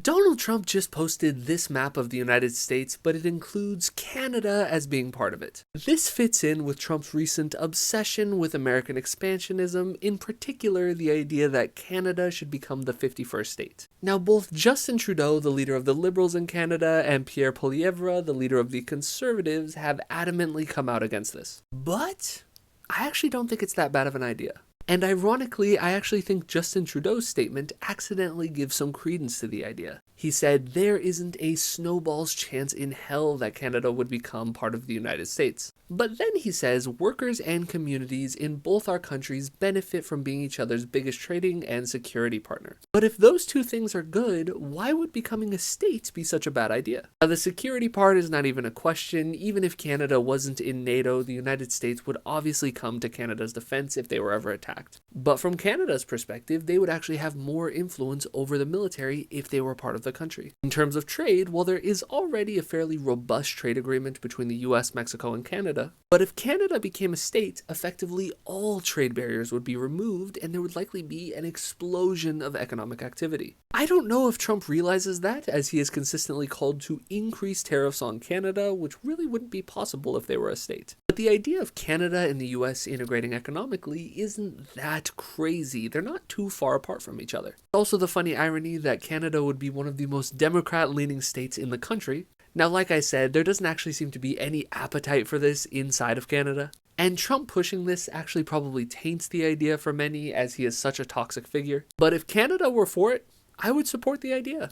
Donald Trump just posted this map of the United States, but it includes Canada as being part of it. This fits in with Trump's recent obsession with American expansionism, in particular the idea that Canada should become the 51st state. Now, both Justin Trudeau, the leader of the Liberals in Canada, and Pierre Poilievre, the leader of the Conservatives, have adamantly come out against this. But I actually don't think it's that bad of an idea. And ironically, I actually think Justin Trudeau's statement accidentally gives some credence to the idea. He said, there isn't a snowball's chance in hell that Canada would become part of the United States. But then he says, workers and communities in both our countries benefit from being each other's biggest trading and security partner. But if those two things are good, why would becoming a state be such a bad idea? Now, the security part is not even a question. Even if Canada wasn't in NATO, the United States would obviously come to Canada's defense if they were ever attacked. But from Canada's perspective, they would actually have more influence over the military if they were part of the country. In terms of trade, while there is already a fairly robust trade agreement between the US, Mexico, and Canada, but if Canada became a state, effectively all trade barriers would be removed and there would likely be an explosion of economic activity. I don't know if Trump realizes that, as he has consistently called to increase tariffs on Canada, which really wouldn't be possible if they were a state. But the idea of Canada and the US integrating economically isn't that crazy. They're not too far apart from each other. Also, the funny irony that Canada would be one of the most Democrat-leaning states in the country. Now, like I said, there doesn't actually seem to be any appetite for this inside of Canada. And Trump pushing this actually probably taints the idea for many, as he is such a toxic figure. But if Canada were for it, I would support the idea.